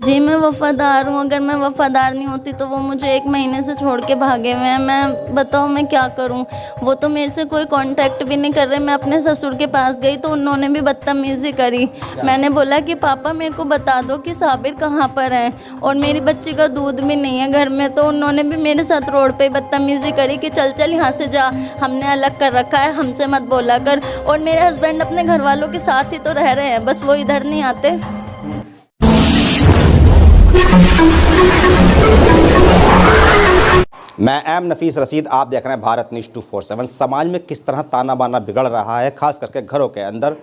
जी, मैं वफ़ादार हूँ। अगर मैं वफ़ादार नहीं होती तो वो मुझे 1 महीने से छोड़ के भागे हुए हैं। मैं बताओ मैं क्या करूँ? वो तो मेरे से कोई कॉन्टैक्ट भी नहीं कर रहे। मैं अपने ससुर के पास गई तो उन्होंने भी बदतमीज़ी करी। मैंने बोला कि पापा मेरे को बता दो कि साबिर कहाँ पर है, और मेरी बच्ची का दूध भी नहीं है घर में। तो उन्होंने भी मेरे साथ रोड पे बदतमीज़ी करी कि चल यहाँ से जा, हमने अलग कर रखा है, हमसे मत बोला कर। और मेरे हस्बैंड अपने घरवालों के साथ ही तो रह रहे हैं, बस वो इधर नहीं आते। मैं एम नफीस रशीद, आप देख रहे हैं भारत न्यूज़ 247। समाज में किस तरह ताना बाना बिगड़ रहा है, खास करके घरों के अंदर,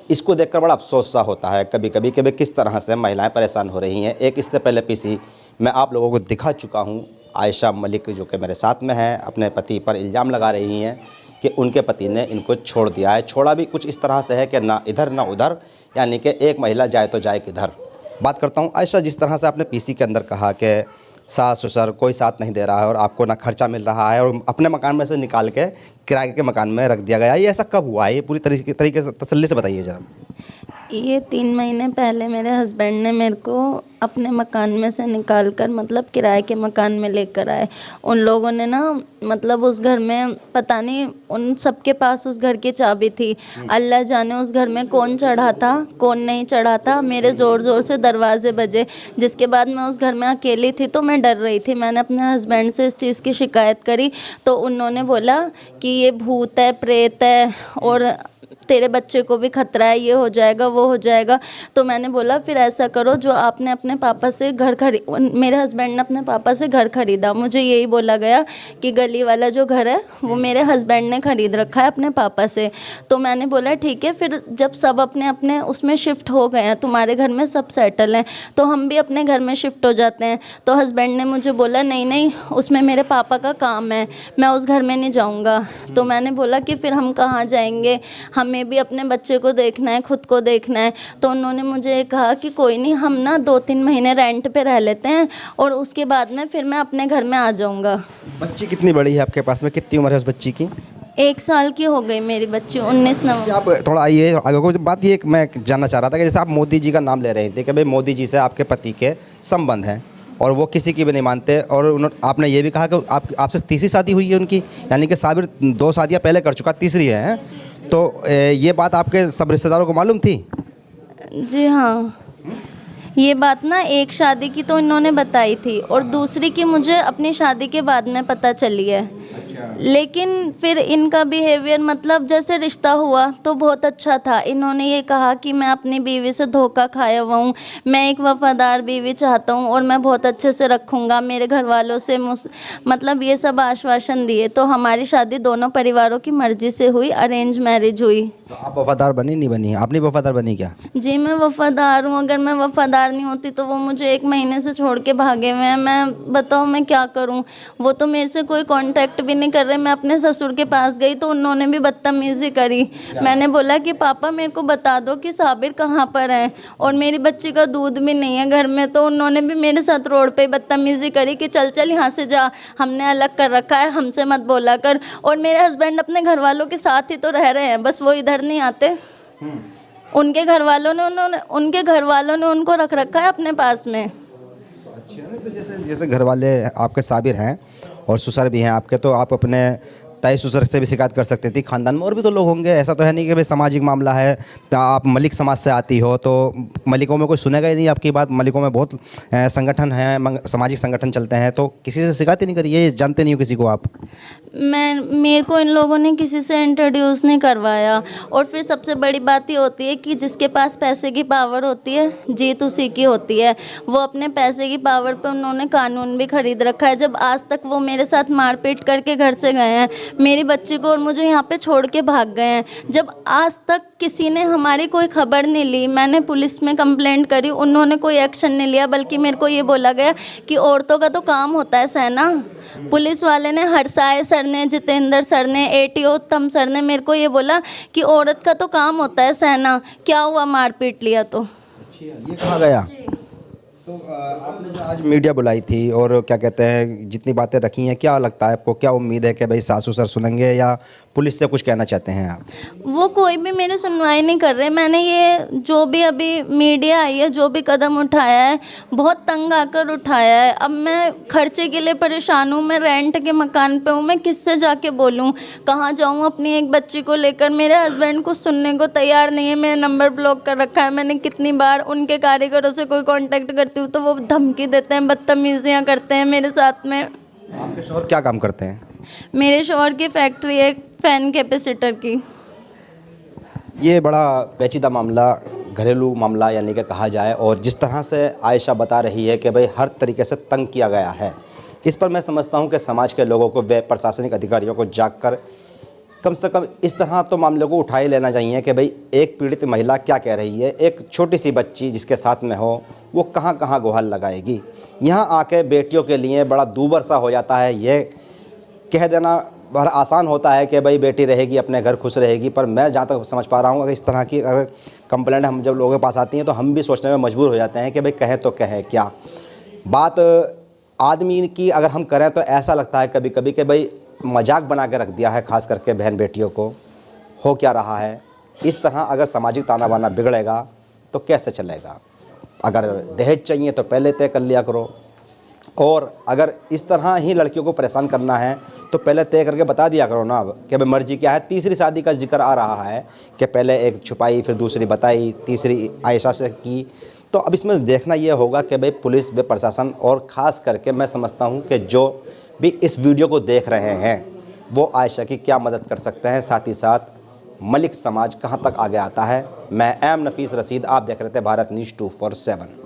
इसको देखकर बड़ा अफसोस सा होता है कभी कभी कि भाई किस तरह से महिलाएं परेशान हो रही हैं। एक इससे पहले पीसी मैं आप लोगों को दिखा चुका हूं, आयशा मलिक जो कि मेरे साथ में है, अपने पति पर इल्ज़ाम लगा रही हैं कि उनके पति ने इनको छोड़ दिया है। छोड़ा भी कुछ इस तरह से है कि ना इधर ना उधर, यानी कि एक महिला जाए तो जाए किधर। बात करता हूँ आयशा, जिस तरह से आपने पीसी के अंदर कहा कि सास ससुर कोई साथ नहीं दे रहा है और आपको ना खर्चा मिल रहा है और अपने मकान में से निकाल के किराए के मकान में रख दिया गया, ये ऐसा कब हुआ है? ये पूरी तरीके से तसल्ली से बताइए ज़रा। ये 3 महीने पहले मेरे हस्बैंड ने मेरे को अपने मकान में से निकाल कर मतलब किराए के मकान में लेकर आए। उन लोगों ने ना मतलब उस घर में पता नहीं, उन सबके पास उस घर की चाबी थी। अल्लाह जाने उस घर में कौन चढ़ा था कौन नहीं चढ़ा था। मेरे ज़ोर ज़ोर से दरवाजे बजे, जिसके बाद मैं उस घर में अकेली थी तो मैं डर रही थी। मैंने अपने हस्बैंड से इस चीज़ की शिकायत करी तो उन्होंने बोला कि ये भूत है, प्रेत है और तेरे बच्चे को भी खतरा है, ये हो जाएगा वो हो जाएगा। तो मैंने बोला फिर ऐसा करो, जो आपने अपने पापा से मेरे हस्बैंड ने अपने पापा से घर खरीदा। मुझे यही बोला गया कि गली वाला जो घर है वो मेरे हस्बैंड ने खरीद रखा है अपने पापा से। तो मैंने बोला ठीक है, फिर जब सब अपने अपने उसमें शिफ्ट हो गए हैं, तुम्हारे घर में सब सेटल हैं, तो हम भी अपने घर में शिफ्ट हो जाते हैं। तो हस्बैंड ने मुझे बोला नहीं नहीं, उसमें मेरे पापा का काम है, मैं उस घर में नहीं जाऊँगा। तो मैंने बोला कि फिर हम कहाँ जाएंगे, हमें भी अपने बच्चे को देखना है, खुद को देखना है। तो उन्होंने मुझे कहा कि कोई नहीं, हम ना 2-3 महीने रेंट पे रह लेते हैं और उसके बाद में फिर मैं अपने घर में आ जाऊंगा। बच्ची कितनी बड़ी है आपके पास में? कितनी उम्र है उस बच्ची की? 1 साल की हो गई मेरी बच्ची, 19 नवंबर। आप थोड़ा आइए आगे को। बात ये मैं जानना चाह रहा था कि जैसे आप मोदी जी का नाम ले रहे थे कि भाई मोदी जी से आपके पति के संबंध हैं और वो किसी की भी नहीं मानते, और आपने ये भी कहा कि आपसे तीसरी शादी हुई है उनकी, यानी कि साबिर 2 शादियाँ पहले कर चुका, तीसरी है। तो ये बात आपके सब रिश्तेदारों को मालूम थी? जी हाँ, ये बात ना एक शादी की तो इन्होंने बताई थी और दूसरी की मुझे अपनी शादी के बाद में पता चली है। लेकिन फिर इनका बिहेवियर मतलब जैसे रिश्ता हुआ तो बहुत अच्छा था। इन्होंने ये कहा कि मैं अपनी बीवी से धोखा खाया हुआ हूँ, मैं एक वफ़ादार बीवी चाहता हूँ और मैं बहुत अच्छे से रखूँगा। मेरे घर वालों से मतलब ये सब आश्वासन दिए। तो हमारी शादी दोनों परिवारों की मर्ज़ी से हुई, अरेंज मैरिज हुई। तो आप वफादार बनी नहीं बनी? आप नहीं वफादार बनी क्या? जी, मैं वफ़ादार हूँ। अगर मैं वफ़ादार नहीं होती तो वो मुझे 1 महीने से छोड़ के भागे हुए हैं। मैं बताओ मैं क्या करूँ? वो तो मेरे से कोई कॉन्टैक्ट भी नहीं कर रहे। मैं अपने ससुर के पास गई तो उन्होंने भी बदतमीज़ी करी। मैंने बोला कि पापा मेरे को बता दो कि साबिर कहाँ पर है, और मेरी बच्ची का दूध भी नहीं है घर में। तो उन्होंने भी मेरे साथ रोड पे बदतमीज़ी करी कि चल यहाँ से जा, हमने अलग कर रखा है, हमसे मत बोला कर। और मेरे हस्बैंड अपने घर वालों के साथ ही तो रह रहे हैं, बस वो इधर नहीं आते। उनके घर वालों ने उनको रख रखा है अपने पास में। अच्छा, नहीं तो जैसे घर वाले आपके साबिर हैं और ससुर भी हैं आपके, तो आप अपने ताई ससुर से भी शिकायत कर सकती थी। खानदान में और भी तो लोग होंगे, ऐसा तो है नहीं कि भाई सामाजिक मामला है। तो आप मलिक समाज से आती हो तो मलिकों में कोई सुनेगा ही नहीं आपकी बात। मलिकों में बहुत संगठन हैं, सामाजिक संगठन चलते हैं, तो किसी से शिकायत ही नहीं करी? ये जानते नहीं हो किसी को आप? मेरे को इन लोगों ने किसी से इंट्रोड्यूस नहीं करवाया। और फिर सबसे बड़ी बात ये होती है कि जिसके पास पैसे की पावर होती है, जीत उसी की होती है। वो अपने पैसे की पावर पे उन्होंने कानून भी खरीद रखा है। जब आज तक वो मेरे साथ मारपीट करके घर से गए हैं, मेरी बच्ची को और मुझे यहाँ पे छोड़ के भाग गए हैं। जब आज तक किसी ने हमारी कोई खबर नहीं ली, मैंने पुलिस में कंप्लेंट करी, उन्होंने कोई एक्शन नहीं लिया, बल्कि मेरे को ये बोला गया कि औरतों का तो काम होता है सहना। पुलिस वाले ने, हरसाए सर ने, जितेंद्र सर ने, एटीओ उत्तम सर ने मेरे को ये बोला कि औरत का तो काम होता है सहना। क्या हुआ, मारपीट लिया तो? ये कहा गया? तो आपने जो आज मीडिया बुलाई थी और क्या कहते हैं जितनी बातें रखी हैं, क्या लगता है आपको, क्या उम्मीद है कि भाई सास ससुर सुनेंगे या पुलिस से कुछ कहना चाहते हैं आप? वो कोई भी मेरी सुनवाई नहीं कर रहे। मैंने ये जो भी अभी मीडिया आई है, जो भी कदम उठाया है, बहुत तंग आकर उठाया है। अब मैं खर्चे के लिए परेशान हूँ, मैं रेंट के मकान पे हूँ, मैं किससे जाके बोलूँ, कहाँ जाऊँ अपनी एक बच्ची को लेकर। मेरे हस्बैंड कुछ सुनने को तैयार नहीं है, मेरा नंबर ब्लॉक कर रखा है। मैंने कितनी बार उनके कारीगरों से कोई कॉन्टैक्ट करती हूँ तो वो धमकी देते हैं, बदतमीजियाँ करते हैं मेरे साथ में। आपके शौहर क्या काम करते हैं? मेरे शौहर की फैक्ट्री है फैन कैपेसिटर की। ये बड़ा पेचीदा मामला, घरेलू मामला यानी कि कहा जाए, और जिस तरह से आयशा बता रही है कि भाई हर तरीके से तंग किया गया है, इस पर मैं समझता हूं कि समाज के लोगों को व प्रशासनिक अधिकारियों को जागकर कम से कम इस तरह तो मामले को उठा ही लेना चाहिए कि भाई एक पीड़ित महिला क्या कह रही है, एक छोटी सी बच्ची जिसके साथ में हो वो कहाँ कहाँ गुहार लगाएगी। यहाँ आके बेटियों के लिए बड़ा दूबर सा हो जाता है। ये कह देना बड़ा आसान होता है कि भाई बेटी रहेगी अपने घर खुश रहेगी, पर मैं जहाँ तक समझ पा रहा हूँ अगर इस तरह की अगर कंप्लेंट हम जब लोगों के पास आती हैं तो हम भी सोचने में मजबूर हो जाते हैं कि भाई कहें तो कहें क्या। बात आदमी की अगर हम करें तो ऐसा लगता है कभी कभी कि भाई मजाक बना के रख दिया है, खास करके बहन बेटियों को। हो क्या रहा है, इस तरह अगर सामाजिक ताना बाना बिगड़ेगा तो कैसे चलेगा। अगर दहेज चाहिए तो पहले तय कर लिया करो, और अगर इस तरह ही लड़कियों को परेशान करना है तो पहले तय करके बता दिया करो ना कि भाई मर्जी क्या है। तीसरी शादी का जिक्र आ रहा है कि पहले एक छुपाई, फिर दूसरी बताई, तीसरी आयशा से की। तो अब इसमें देखना ये होगा कि भाई पुलिस व प्रशासन, और ख़ास करके मैं समझता हूँ कि जो भी इस वीडियो को देख रहे हैं वो आयशा की क्या मदद कर सकते हैं, साथ ही साथ मलिक समाज कहाँ तक आगे आता है। मैं एम नफीस रशीद, आप देख रहे थे भारत न्यूज़ 24/7।